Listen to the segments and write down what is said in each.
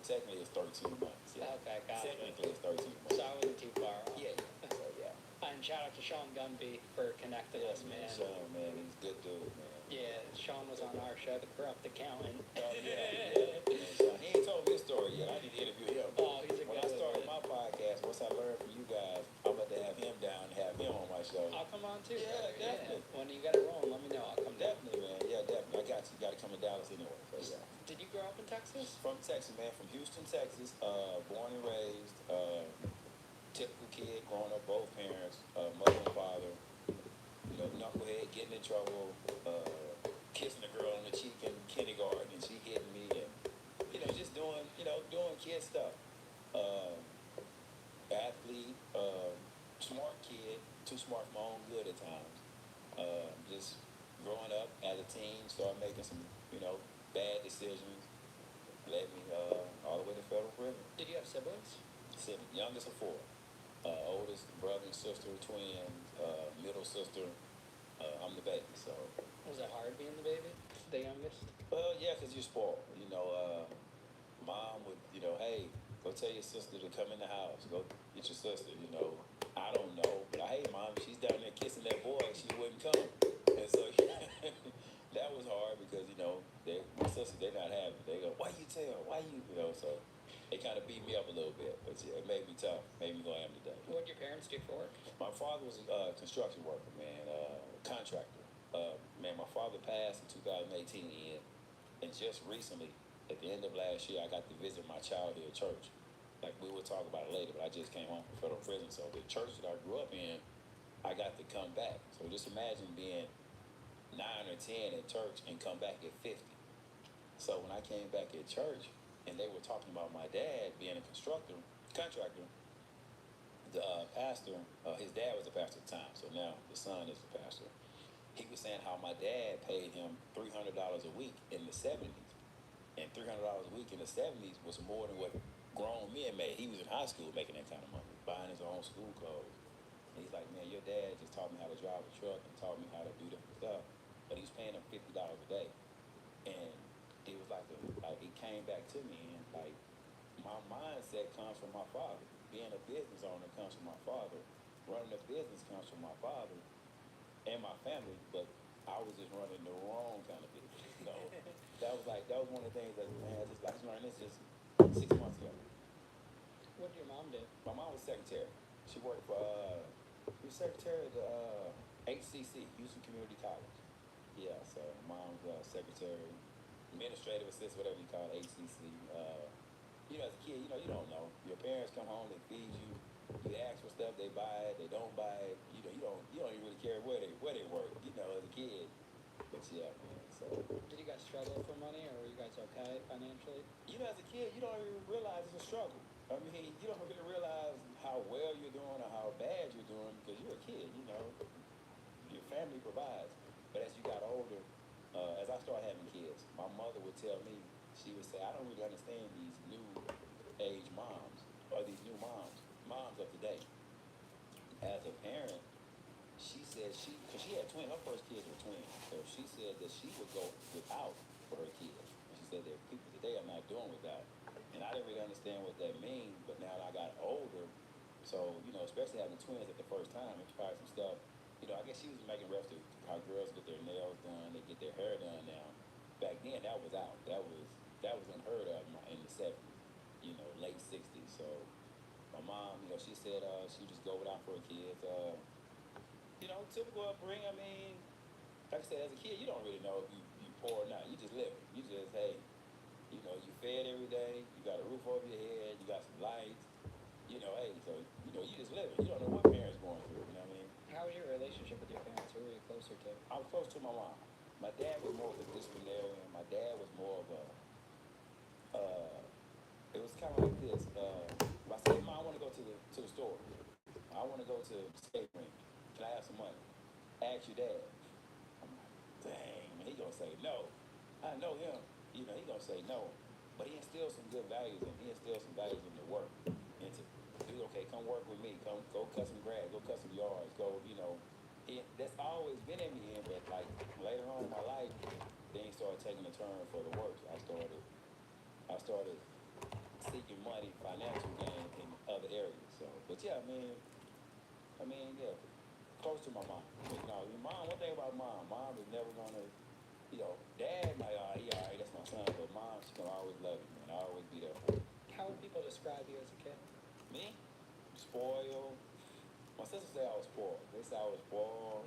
technically it's 13 months. Yeah. Okay, gotcha. Technically it's 13 months. So I wasn't too far off. Yeah. So yeah. And shout out to Sean Gunby for connecting us, man. Sean, man, he's a good dude, man. Yeah, Sean was on our show, The Corrupt Accountant. Oh yeah. Sean, he ain't told me his story yet. I need to interview him. Oh, he's a good When I started my podcast, once I learned from you guys, I'm about to have him down and have him on my show. I'll come on too. Yeah, definitely. When you got it rolling, let me know. I'll come down. Definitely, man. Yeah, definitely. I got you. You got to come to Dallas anyway. So, yeah. Did you grow up in Texas? From Texas, man. From Houston, Texas. Born and raised. Typical kid, growing up both parents, mother and father. You know, knucklehead, getting in trouble, kissing a girl on the cheek in kindergarten, and she hitting me, and just doing kid stuff. Athlete, smart kid, too smart for my own good at times. Just growing up as a teen, started making some, bad decisions. Led me all the way to federal prison. Did you have siblings? Youngest of four. Oldest brother and sister, twins. Middle sister. I'm the baby, so. Was it hard being the baby? The youngest? Yeah, because you're spoiled. Mom would, hey, go tell your sister to come in the house. Go get your sister, I don't know. But hey, Mom, she's down there kissing that boy. She wouldn't come. And so that was hard because, my sister, they're not happy. They go, why you tell? Why you, so they kind of beat me up a little bit. But yeah, it made me tough. Made me who I am today. What did your parents do for work? My father was a construction worker, man, contractor. Man, my father passed in 2018, and just recently, at the end of last year, I got to visit my childhood church. Like, we will talk about it later, but I just came home from federal prison, so the church that I grew up in, I got to come back. So just imagine being 9 or 10 at church and come back at 50. So when I came back at church, and they were talking about my dad being a contractor, the pastor, his dad was a pastor at the time, so now the son is the pastor. He was saying how my dad paid him $300 a week in the 70s. And $300 a week in the 70s was more than what grown men made. He was in high school making that kind of money, buying his own school clothes. And he's like, man, your dad just taught me how to drive a truck and taught me how to do different stuff. But he was paying him $50 a day. And it was like it came back to me, and like my mindset comes from my father. Being a business owner comes from my father. Running a business comes from my father and my family, but I was just running the wrong kind of business. So that was one of the things that, man, I just learned this just 6 months ago. What did your mom do? My mom was secretary. She worked for she was secretary at the HCC, Houston Community College. Yeah, so mom's secretary, administrative assistant, whatever you call it, HCC. As a kid, you don't know. Your parents come home, they feed you. You ask for stuff, they buy it, they don't buy it. You don't even really care where they work. As a kid. But yeah, man. So. Did you guys struggle for money, or were you guys okay financially? As a kid, you don't even realize it's a struggle. I mean, you don't really realize how well you're doing or how bad you're doing because you're a kid. Your family provides. But as you got older, as I started having kids, my mother would tell me, she would say, I don't really understand these new age moms or these new moms of today. As a parent, she said because she had twins, her first kids were twins, so she said that she would go without for her kids. And she said that people today are not doing without. And I didn't really understand what that means, but now that I got older, so, especially having twins at the first time, it's probably some stuff, I guess she was making reference to how girls get their nails done, they get their hair done now. Back then, that was out. That was unheard of in the 70s, late 60s. So my mom, she said she just go without for her kids. Typical upbringing. I mean, like I said, as a kid, you don't really know if you poor or not. You just live. You just, hey, you fed every day. You got a roof over your head. You got some lights. Hey, so, you just living. You don't know what parents going through, you know what I mean? How was your relationship with your parents? Who were you closer to? I was close to my mom. My dad was more of a disciplinarian. My dad was more of a, it was kind of like this. If I said, Mom, I want to go to the store. I want to go to the skate rink. Can I have some money? Ask your dad. I'm like, dang, man, he going to say no. I know him. He going to say no. But he instilled some good values, and he instilled some values in the work. And to do, okay, come work with me. Go cut some grass. Go cut some yards. That's always been in me. But like later on in my life, things started taking a turn for the worse. I started money, financial gain in other areas. So, but yeah, yeah, close to my mom. But, mom. One thing about mom is never gonna, dad might, he all right, that's my son, but mom, she's gonna always love you, man. I'll always be there for you. How would people describe you as a kid? Me, spoiled. My sister say I was spoiled. They say I was spoiled.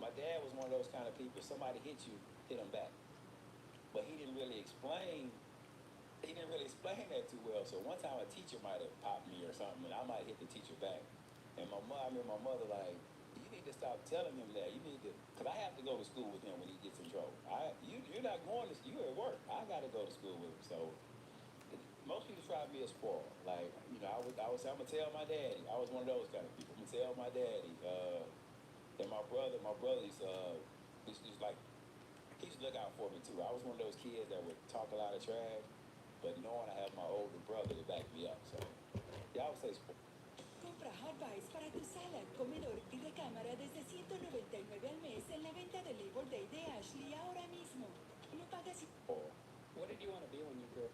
My dad was one of those kind of people. Somebody hit you, hit him back. But he didn't really explain. He didn't really explain that too well. So one time a teacher might have popped me or something, and I might hit the teacher back. And I remember my mother like, you need to stop telling him that. You need to, cause I have to go to school with him when he gets in trouble. You're not going to. You're at work. I got to go to school with him. So most people try to be a spoil. Like, I'm gonna tell my daddy. I was one of those kind of people. I'm gonna tell my daddy. And my brother's he's like, he used to look out for me too. I was one of those kids that would talk a lot of trash, but knowing I have my older brother to back me up. So, yeah, I would say spoil. Compra Hot Buys para tu sala, comedor y recámara desde $199 al mes en la venta del Labor Day de Ashley ahora mismo. No pagas. What did you want to be when you grew up?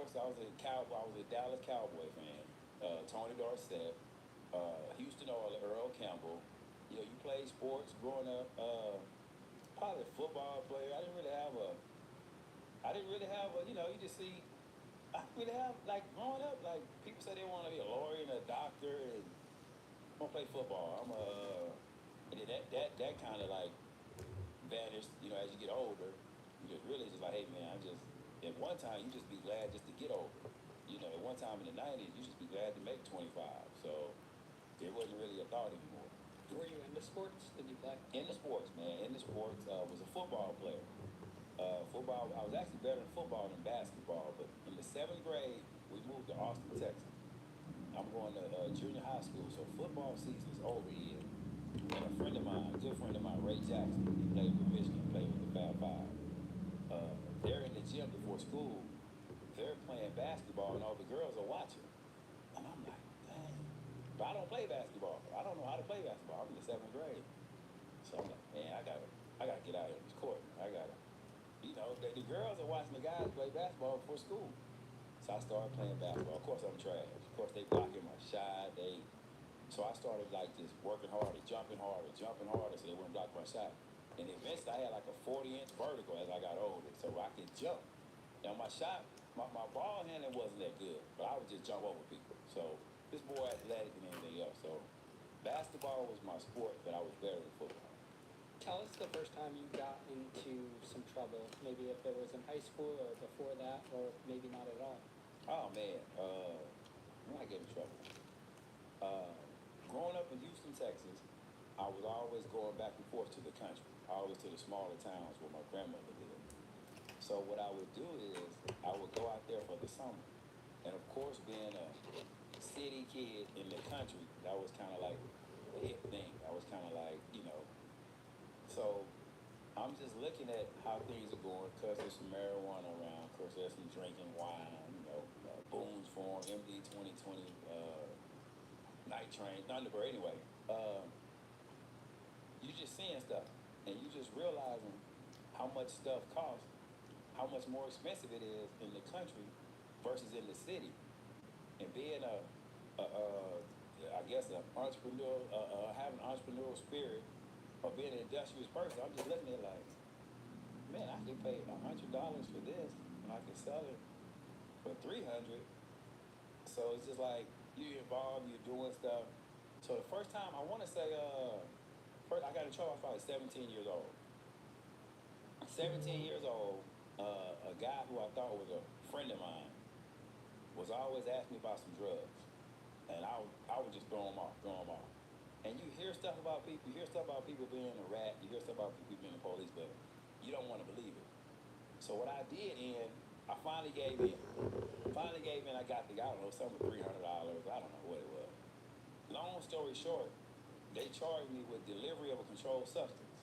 sports, I was a Dallas Cowboy fan. Tony Dorsett, Houston Oilers, Earl Campbell. You know, you played sports growing up. Probably a football player. I didn't really have a, you know, you just see, I didn't really have, like, growing up, like, people say they want to be a lawyer and a doctor and want to play football. And then that kind of, like, vanished, you know, as you get older. You just really just like, hey, man, at one time, you just be glad just to get older. You know, at one time in the 90s, you just be glad to make 25. So it wasn't really a thought anymore. Were you into sports? Did you play? In the sports, man. In the sports, was a football player. Football, I was actually better in football than basketball, but in the 7th grade, we moved to Austin, Texas. I'm going to junior high school, so football season is over here. And a friend of mine, a good friend of mine, Ray Jackson, he played with Michigan, played with the Fab Five. They're in the gym before school. They're playing basketball, and all the girls are watching. And I'm like, dang. But I don't play basketball. I don't know how to play basketball. I'm in the 7th grade. So I'm like, man, I gotta get out of this court. You know, the girls are watching the guys play basketball before school. So I started playing basketball. Of course, I'm trash. Of course, they blocking my shot. So I started like just working harder, jumping harder, so they wouldn't block my shot. And eventually, I had like a 40-inch vertical as I got older, so I could jump. Now my shot, my ball handling wasn't that good, but I would just jump over people. So this more athletic than anything else. So basketball was my sport, but I was better than football. Tell us the first time you got into some trouble. Maybe if it was in high school or before that, or maybe not at all. Oh man, when I get in trouble. Growing up in Houston, Texas, I was always going back and forth to the country, always to the smaller towns where my grandmother lived. So what I would do is I would go out there for the summer. And of course, being a city kid in the country, that was kind of like the hip thing. I was kind of like, you know. So I'm just looking at how things are going, because there's some marijuana around, of course there's some drinking wine, you know, Boone's Farm, MD 2020, Night Train, Thunderbird. Anyway, you just seeing stuff, and you just realizing how much stuff costs, how much more expensive it is in the country versus in the city. And being I guess an entrepreneur, having an entrepreneurial spirit, or being an industrious person, I'm just looking at it like, man, I can pay $100 for this, and I can sell it for $300. So it's just like you're involved, you're doing stuff. So the first time, I want to say, first I got in trouble, I was probably 17 years old. 17 years old, a guy who I thought was a friend of mine was always asking me about some drugs, and I would just throw them off. And you hear stuff about people, being a rat, you hear stuff about people being the police, but you don't want to believe it. So what I did I finally gave in. I got something $300, I don't know what it was. Long story short, they charged me with delivery of a controlled substance.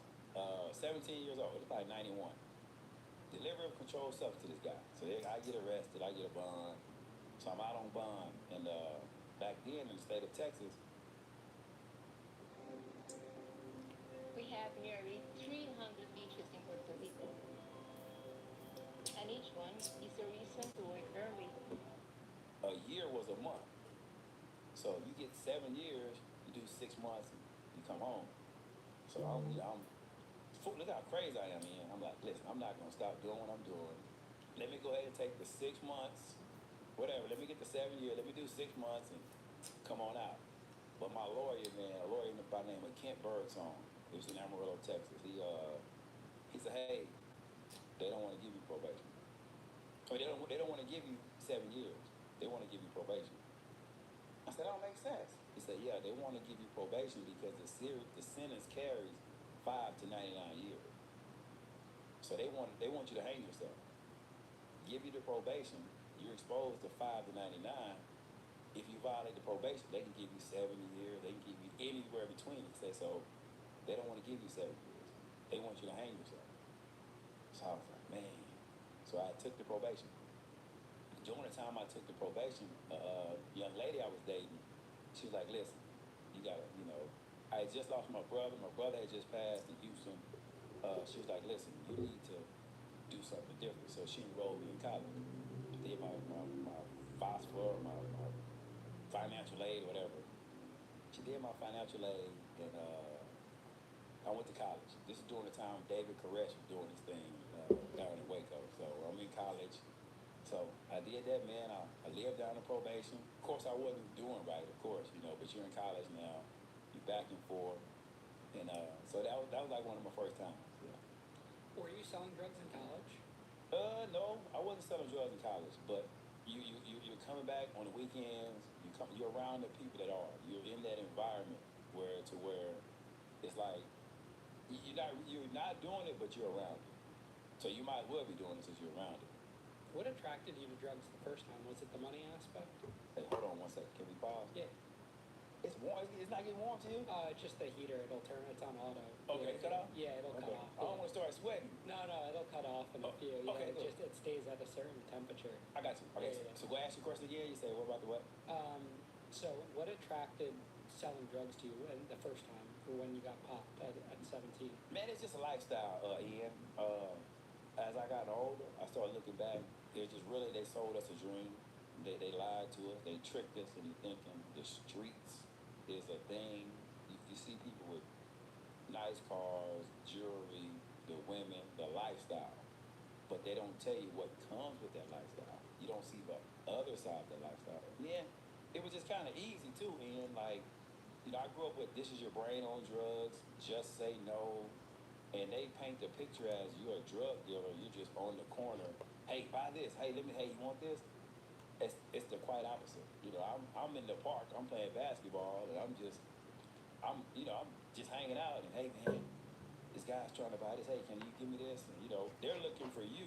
17 years old, it's like 91. Delivery of a controlled substance to this guy. So I get arrested, I get a bond. So I'm out on bond. And back then in the state of Texas, we have nearly 300 beaches in Puerto Rico. And each one is a reason to work early. a year was a month. So you get 7 years, you do 6 months, and you come home. So look how crazy I am, man. I'm like, listen, I'm not gonna stop doing what I'm doing. Let me go ahead and take the 6 months, whatever. Let me get the 7 years. Let me do 6 months and come on out. But my lawyer, man, a lawyer by the name of Kent Birdsong, he was in Amarillo, Texas. He said, hey, they don't want to give you probation. I mean, they don't want to give you 7 years. They want to give you probation. I said, that don't make sense. He said, yeah, they want to give you probation because the sentence carries 5 to 99 years. So they want you to hang yourself. Give you the probation, you're exposed to 5 to 99. If you violate the probation, they can give you 70 years. They can give you anywhere between. So they don't want to give you 7 years. They want you to hang yourself. So I was like, man. So I took the probation. During the time I took the probation, young lady I was dating, she was like, listen, you gotta, I had just lost my brother. My brother had just passed in Houston. She was like, listen, you need to do something different. So she enrolled me in college. I did my financial aid or whatever. She did my financial aid, and I went to college. This is during the time David Koresh was doing his thing down in Waco. So I'm in college. So I did that, man. I lived down in probation. Of course, I wasn't doing right, of course, but you're in college now. You're back and forth. And so that was like one of my first times. Yeah. Were you selling drugs in college? No, I wasn't selling drugs in college, but you're coming back on the weekends. You're around the people that are. You're in that environment where it's like you're not doing it, but you're around it. So you might as well be doing it since you're around it. What attracted you to drugs the first time? Was it the money aspect? Hey, hold on one second. Can we pause? Yeah. It's warm. It's not getting warm to you? Just the heater. It'll turn. It's on auto. Okay, cut off? Yeah, it'll cut Okay. off. I don't want to start sweating. No, it'll cut off in a few. Okay, Yeah, good. it stays at a certain temperature. I got you. Yeah. So go ask your question again. You say, what about the what? So what attracted selling drugs to you the first time, or when you got popped at 17? Man, it's just a lifestyle, Ian. As I got older, I started looking back. It's just really, they sold us a dream. They lied to us. They tricked us into thinking the streets is a thing. You see people with nice cars, jewelry, the women, the lifestyle. But they don't tell you what comes with that lifestyle. You don't see the other side of that lifestyle. Yeah, it was just kind of easy too, Ian. Like, I grew up with this is your brain on drugs, just say no. And they paint the picture as you're a drug dealer, you're just on the corner. Hey, buy this. Hey, you want this? It's the quite opposite. I'm in the park, I'm playing basketball, and I'm just hanging out, and hey man, this guy's trying to buy this. Hey, can you give me this? And they're looking for you,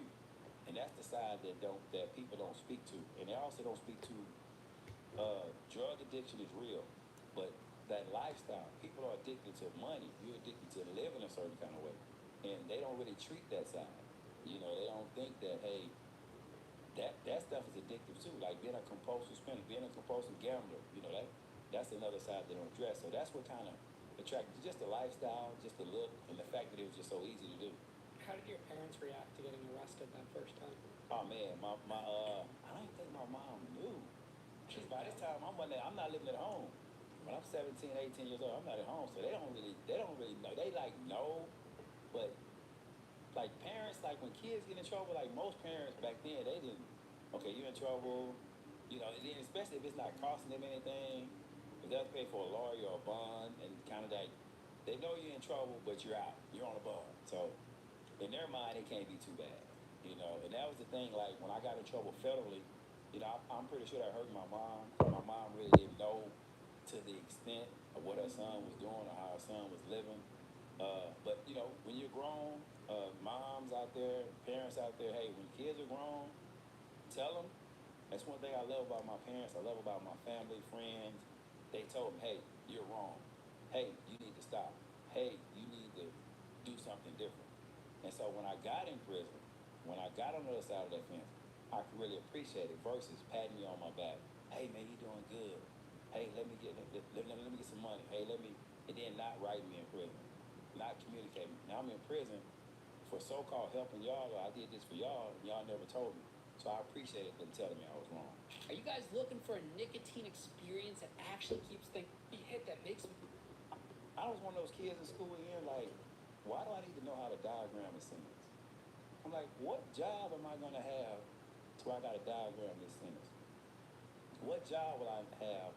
and that's the side that people don't speak to, and they also don't speak to. Drug addiction is real, but that lifestyle, people are addicted to money. You're addicted to living a certain kind of way, and they don't really treat that side. They don't think that hey, that stuff is addictive too. Like being a compulsive spender, being a compulsive gambler. That's another side they don't address. So that's what kind of attracted, just the lifestyle, just the look, and the fact that it was just so easy to do. How did your parents react to getting arrested that first time? Oh man, I don't think my mom knew. By this time, I'm not living at home. When I'm 17, 18 years old, I'm not at home, so they don't really know. They know, but like parents, like when kids get in trouble, like most parents back then, they didn't. Okay, you're in trouble, and then especially if it's not costing them anything, because they'll pay for a lawyer or a bond, and kind of like they know you're in trouble, but you're out, you're on a bond. So in their mind, it can't be too bad, And that was the thing. Like when I got in trouble federally, I'm pretty sure that hurt my mom. My mom really didn't know to the extent of what her son was doing or how her son was living. But when you're grown, moms out there, parents out there, hey, when kids are grown, tell them. That's one thing I love about my parents. I love about my family, friends. They told me, hey, you're wrong. Hey, you need to stop. Hey, you need to do something different. And so when I got in prison, when I got on the other side of that fence, I could really appreciate it versus patting me on my back. Hey, man, you doing good. Hey, let me get some money. Hey, and then not writing me in prison, not communicating. Now I'm in prison for so-called helping y'all, or I did this for y'all, and y'all never told me. So I appreciated them telling me I was wrong. Are you guys looking for a nicotine experience that actually keeps things hit that makes me? I was one of those kids in school here, like, why do I need to know how to diagram a sentence? I'm like, what job am I going to have till I got to diagram this sentence? What job will I have?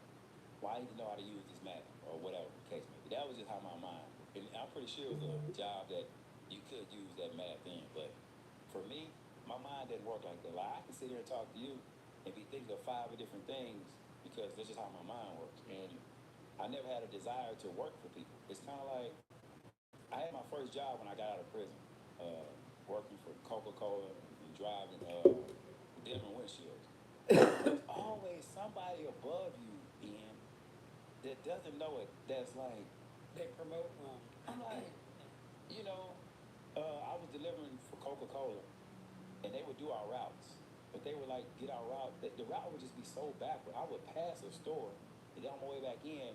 Why I need to know how to use this map or whatever the case may be. That was just how my mind. And I'm pretty sure it was a job that you could use that math in, but for me, my mind didn't work like that. Like I can sit here and talk to you and be thinking of 5 different things because that's just how my mind works. And I never had a desire to work for people. It's kind of like I had my first job when I got out of prison, working for Coca-Cola and driving different windshields. There's always somebody above you, Ian, that doesn't know it. That's like They promote wrong. I'm like, I was delivering for Coca-Cola, and they would do our routes, but they would like get our route. The route would just be so backward. I would pass a store, and then on my way back in,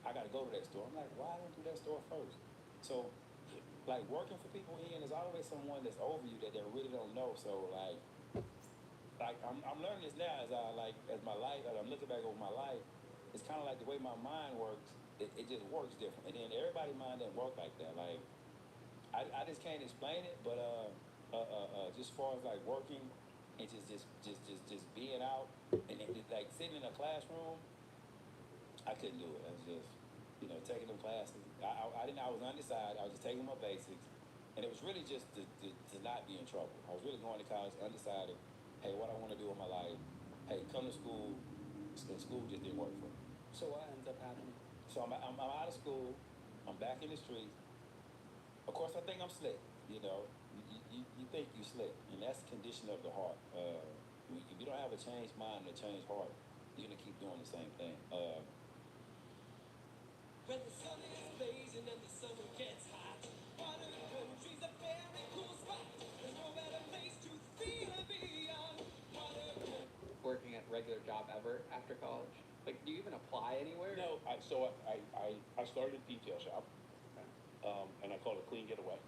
I got to go to that store. I'm like, why don't I do that store first? So, like working for people, Ian, there's always someone that's over you that they really don't know. So like I'm learning this now as my life, as I'm looking back over my life. it's kind of like the way my mind works. It just works different. And then everybody's mind doesn't work like that. Like I just can't explain it, but just as far as like working and just being out and like sitting in a classroom, I couldn't do it. I was just, taking them classes. I didn't. I was undecided. I was just taking my basics, and it was really just to not be in trouble. I was really going to college undecided. Hey, what I want to do with my life. Hey, come to school. And school just didn't work for me. So what ends up happening? So I'm out of school. I'm back in the streets. Of course, I think I'm slick. You think you slick, and that's the condition of the heart. If you don't have a changed mind and a changed heart, you're gonna keep doing the same thing. When the sun is blazing and the summer gets hot, modern country's a very cool spot. There's no better place to feel and be on. Modern country. Working at regular job ever after college? Like, do you even apply anywhere? No, I started a detail shop, and I called it Clean Getaway.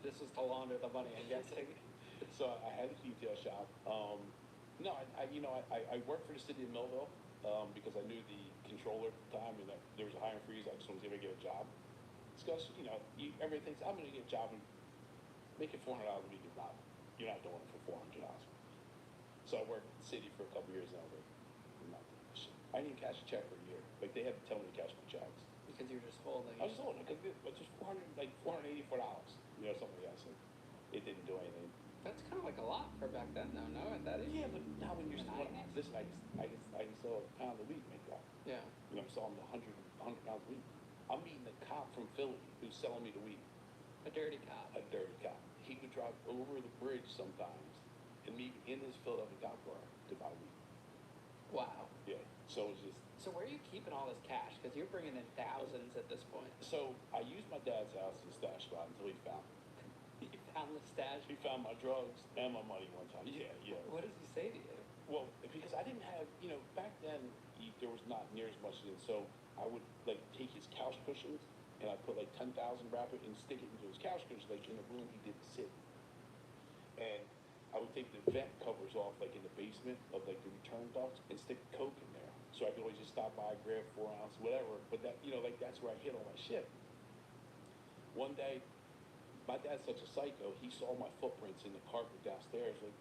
This was to launder the money, I'm guessing. So I had a detail shop. No, I worked for the city of Millville because I knew the controller at the time, and that there was a hiring freeze. I just wanted to see if I could get a job. Because everybody thinks I'm going to get a job and making $400 a week is not. You're not doing it for $400. So I worked at the city for a couple years, and I was like, I'm not doing this shit. I didn't even cash a check for a year. Like they had to tell me to cash my checks. Because you're just holding. I was just holding it because it was just $484. Something like that. So it didn't do anything. That's kind of like a lot for back then, though. No, at that age. Yeah, but now when you're still Nice. listen, I can sell a pound a week, make that. Yeah. I'm selling 100 pounds a week. I'm meeting a cop from Philly who's selling me the weed. A dirty cop. A dirty cop. He would drive over the bridge sometimes and meet in his Philadelphia cop car to buy weed. Wow. Yeah. So it's just. So where are you keeping all this cash? Because you're bringing in thousands at this point. So I used my dad's house as a stash spot until he found it. You found the stash. He found my drugs and my money one time. Yeah. What does he say to you? Well, because I didn't have, back then there was not near as much in it. So I would like take his couch cushions and I put like 10,000 wrap it and stick it into his couch cushions like in the room he didn't sit. And I would take the vent covers off like in the basement of like the return ducts and stick coke in there. So I could always just stop by, grab 4 ounce, whatever. But that, like that's where I hid all my shit. One day, my dad's such a psycho. He saw my footprints in the carpet downstairs. Like,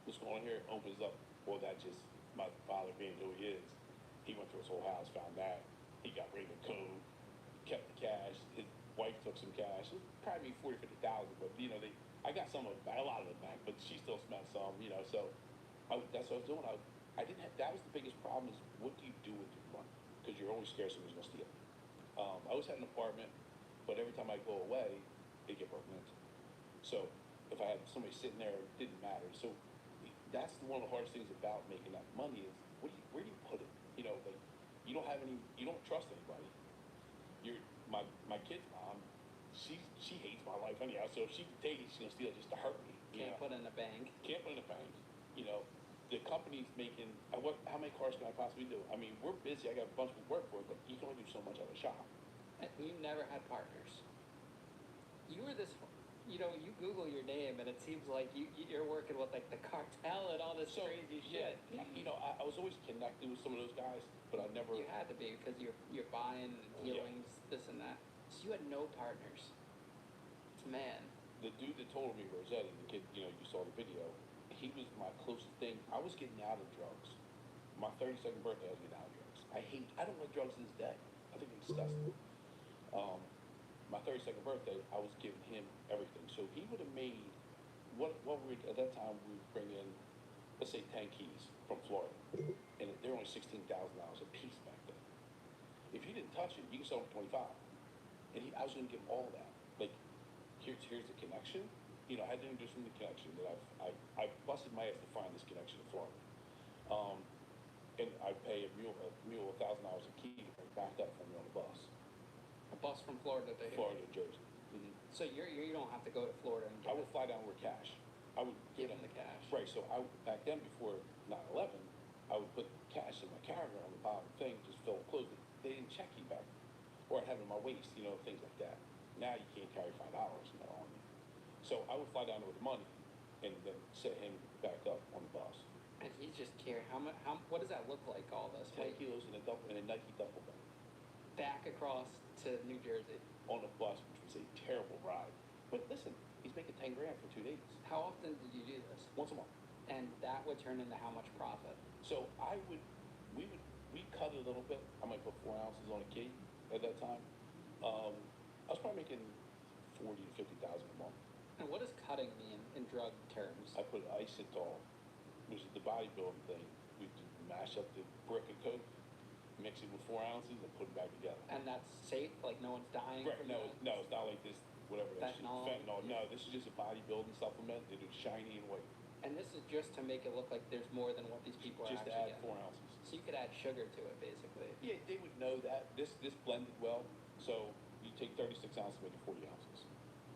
what's going on here? Opens up. Well, that's just my father being who he is. He went through his whole house, found that. He got rid of the code, kept the cash. His wife took some cash. It was probably $40,000, $50,000. But I got some of it, a lot of it back. But she still spent some. So that's what I was doing. I didn't have. That was the biggest problem. Is what do you do with your money? Because you're always scared someone's gonna steal. I always had an apartment, but every time I go away, it get broken into. So if I had somebody sitting there, it didn't matter. So that's one of the hardest things about making that money is where do you put it? Like you don't have any. You don't trust anybody. My kid's mom. She hates my life anyhow. So if she can take it, she's gonna steal it just to hurt me. Can't put it in a bank. Can't put it in a bank. The company's making, how many cars can I possibly do? I mean, we're busy. I got a bunch of work for it, but you can only do so much at a shop. And you never had partners. You were this, you Google your name and it seems like you're working with like the cartel and all this crazy shit. Yeah, I was always connected with some of those guys, but I never. You had to be because you're buying dealings, this and that. So you had no partners. Man. The dude that told me, Rossetti, the kid, you saw the video. He was my closest thing. I was getting out of drugs. My 32nd birthday, I was getting out of drugs. I don't like drugs to this day. I think it's disgusting. My 32nd birthday, I was giving him everything. So he would have made, at that time, we would bring in, let's say 10 keys from Florida. And they're only $16,000 a piece back then. If you didn't touch it, you can sell them for 25. And I was going to give him all that. Like, here's the connection. I had to introduce him to the connection that I busted my ass to find this connection in Florida. And I pay a mule $1,000 a key to bring back up for me on the bus. A bus from Florida to here. Florida to Jersey. Mm-hmm. So you don't have to go to Florida and I would fly down with cash. I would give him the cash. Right. So back then, before 9/11, I would put cash in my carrier on the bottom thing, just fill it close. They didn't check you back, or I'd have it in my waist, things like that. Now you can't carry $5 on you. So I would fly down there with the money, and then set him back up on the bus. And he's just here. What does that look like, all this? 10 Like, kilos in a Nike duffel bag back across to New Jersey. on a bus, which was a terrible ride. But listen, he's making 10 grand for 2 days, How often did you do this? once a month. And that would turn into how much profit? So we cut it a little bit. I might put 4 ounces on a key at that time. I was probably making 40 to 50,000 a month. And what does cutting mean in drug terms? I put isotol, which is the bodybuilding thing. We mash up the brick of coke, mix it with 4 ounces, and put it back together. And that's safe? Like no one's dying Right? from No, that? no, it's not like this. Whatever that shit. Fentanyl. Fentanyl. No, this is just a bodybuilding supplement. It is shiny and white. And this is just to make it look like there's more than what these people are Just to actually add getting. 4 ounces. So you could add sugar to it, basically. Yeah, they would know that. This blended well. So you take 36 ounces, make it 40 ounces.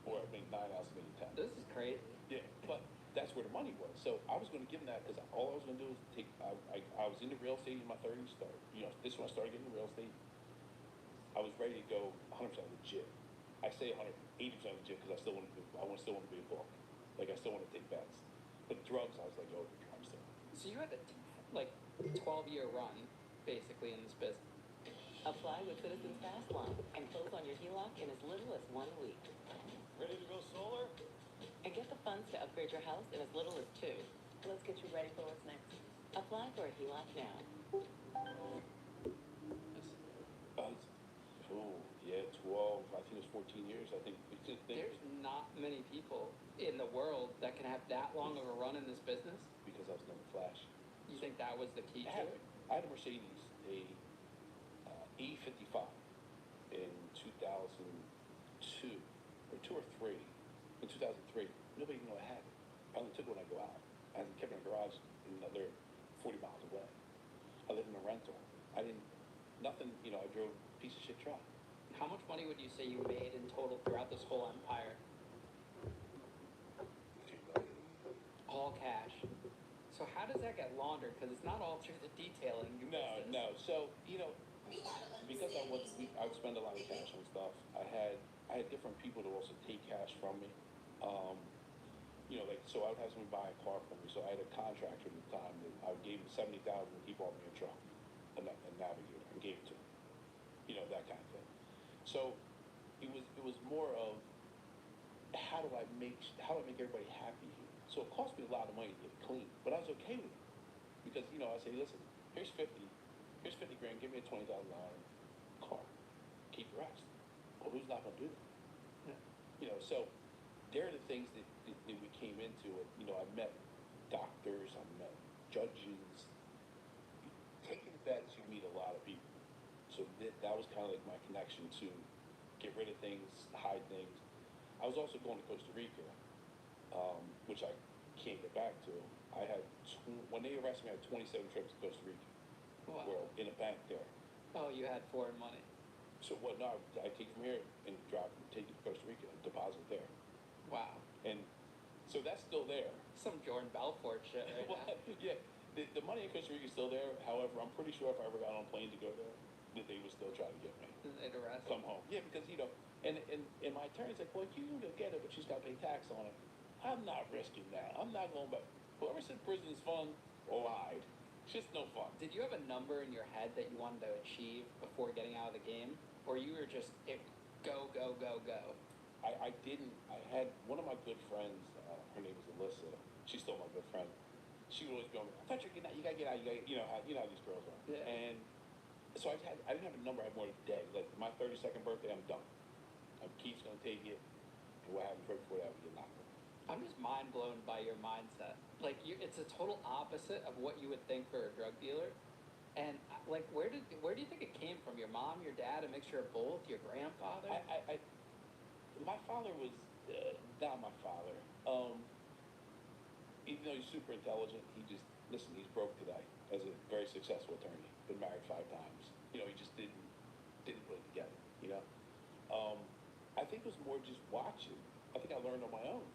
Or I make 9 ounces, make it 10. This is crazy. Yeah, but that's where the money was. So I was going to give them that because all I was going to do was take. I was into real estate in my 30s. This is when I started getting into real estate. I was ready to go 100% legit. I say 180% legit because I still want to be a book. Like I still want to take bets. But drugs, I was like, oh, I'm still. So you had a 12-year run, basically, in this business. Apply with Citizens Fast Line and close on your HELOC in as little as 1 week. Ready to go solar? And get the funds to upgrade your house in as little as 2. Let's get you ready for what's next. Apply for a HELOC now. Oh, yeah, 12. I think it was 14 years. I think There's not many people in the world that can have that long of a run in this business. because I was never flash. You think that was the key I to had, it? I had a Mercedes, a E55 in 2002 or 2 or 3. In 2003, nobody knew I had it. I only took it when I go out. I kept it in a garage another 40 miles away. I lived in a rental. I drove a piece of shit truck. How much money would you say you made in total throughout this whole empire? All cash. So how does that get laundered? Because it's not all through the detailing. Business. No. So, because I would spend a lot of cash on stuff, I had different people to also take cash from me. So I would have somebody buy a car from me. So I had a contractor at the time that I gave him $70,000 and he bought me a truck, a Navigator, and gave it to him. That kind of thing. So it was more of how do I make everybody happy here? So it cost me a lot of money to get it clean, but I was okay with it because I say, listen, here's 50 grand, give me a $20,000 car, keep the rest. Well, who's not going to do that? So there are the things that we came into it. I met doctors, I met judges. Taking bets, you meet a lot of people. So that was kind of like my connection to get rid of things, hide things. I was also going to Costa Rica, which I can't get back to. I had, when they arrested me, I had 27 trips to Costa Rica. Wow. Where, in a bank there. Oh, you had foreign money. So no, I take from here and take it to Costa Rica and deposit there. Wow. And so that's still there. Some Jordan Belfort shit right Well, now. yeah, the money in Costa Rica is still there. However, I'm pretty sure if I ever got on a plane to go there, that they would still try to get me. They'd arrest Come home. Yeah, because, and my attorney's like, well, you can get it, but she's got to pay tax on it. I'm not risking that. I'm not going back. Whoever said prison's fun lied. It's just no fun. Did you have a number in your head that you wanted to achieve before getting out of the game? Or you were just, go, go, go, go? I didn't. I had one of my good friends, her name was Illicit. She's still my good friend. She would always be on me, I thought you got to get out. You know how these girls are. Yeah. And so I didn't have a number. I had more of a day. Like my 32nd birthday, I'm done. Keith's going to take it. And what happens right before that, we get knocked out. I'm just mind blown by your mindset. Like, it's a total opposite of what you would think for a drug dealer. And where do you think it came from? Your mom, your dad, a mixture of both? Your grandfather? My father was not my father. Even though he's super intelligent, he's broke today as a very successful attorney. Been married 5 times. He just didn't put it together. I think it was more just watching. I think I learned on my own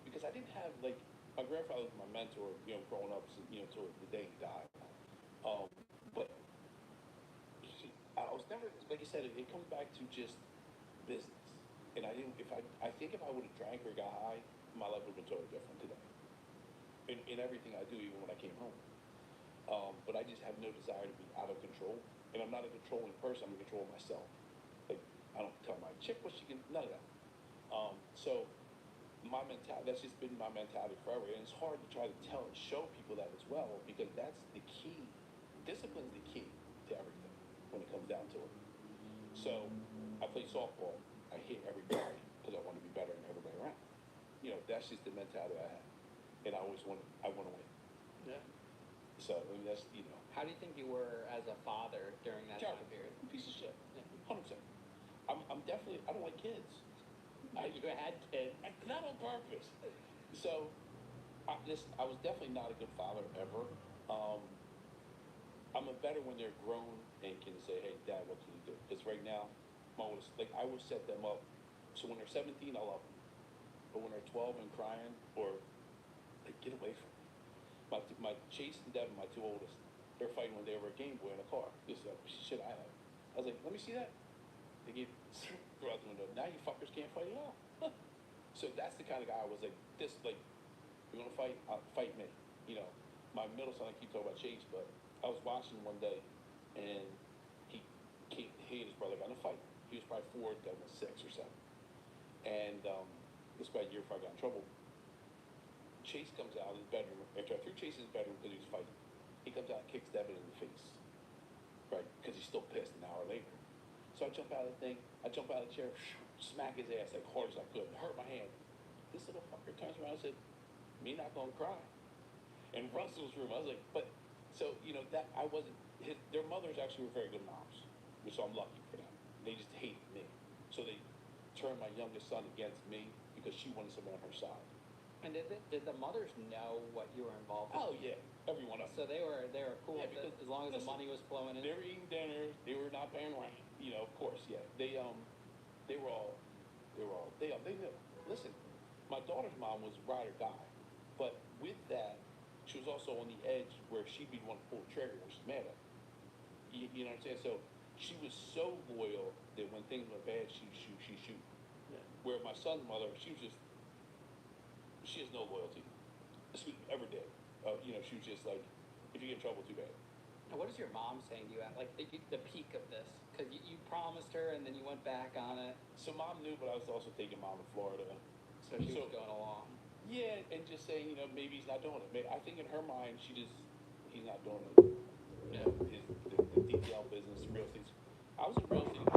because I didn't have my grandfather was my mentor. Growing up, till the day he died. But I was never, like you said, it comes back to just business. And I think if I would have drank or got high, my life would have been totally different today. In everything I do, even when I came home. But I just have no desire to be out of control. And I'm not a controlling person. I'm in control of myself. Like, I don't tell my chick what she can, none of that. So my mentality, that's just been my mentality forever. And it's hard to try to tell and show people that as well, because that's the key. Discipline's the key to everything when it comes down to it. So I play softball. I hit everybody because I want to be better than everybody around. You know, that's just the mentality I have. And I always I want to win. Yeah. So, I mean, that's, you know, How do you think you were as a father during that time terrible. period? Piece of shit. 100%. I'm definitely, I don't like kids. You had kids. Not on purpose. So, I was definitely not a good father ever. I'm a better when they're grown and can say, hey, Dad, what can you do? Because right now, I will set them up. So when they're 17, I love them. But when they're 12 and crying, or like, get away from me. My Chase and Devin, my two oldest, they're fighting when they were a Game Boy in a car. This is shit I have. I was like, let me see that. They gave throw out the window. Now you fuckers can't fight at all. So that's the kind of guy I was like, you wanna fight? Fight me. You know, my middle son, I keep talking about Chase, but I was watching one day and he and his brother got in a fight. He was probably 4, Devin was 6 or 7. And this was about a year before I got in trouble. Chase comes out of his bedroom, after I threw Chase in his bedroom because he was fighting. He comes out and kicks Devin in the face. Right? Because he's still pissed an hour later. So I jump out of the thing, I jump out of the chair, smack his ass like hard as I could, hurt my hand. This little fucker turns around and said, me not gonna cry. In Russell's room, I was like, but, so, you know, that I wasn't, their mothers actually were very good moms, which I'm lucky for them. They just hated me. So they turned my youngest son against me because she wanted someone on her side. And did the mothers know what you were involved in? Oh yeah, every one of them. So they were cool Yeah, with it because, as long as the listen, money was flowing in. They were eating dinner. They were not paying rent. You know, of course, yeah. They knew. Listen, my daughter's mom was ride or die, but with that, she was also on the edge where she'd be the one to pull the trigger when she's mad at me. You know what I'm saying? So she was so loyal that when things went bad, she'd shoot. Yeah. Where my son's mother, she has no loyalty. She ever did. You know, she was just like, if you get in trouble, too bad. And what is your mom saying to you at like the peak of this? Because you promised her and then you went back on it. So mom knew, but I was also taking mom to Florida. So she was going along. Yeah, and just saying, you know, maybe he's not doing it. I think in her mind, he's not doing it. You know, the detail business, real estate. I was in real estate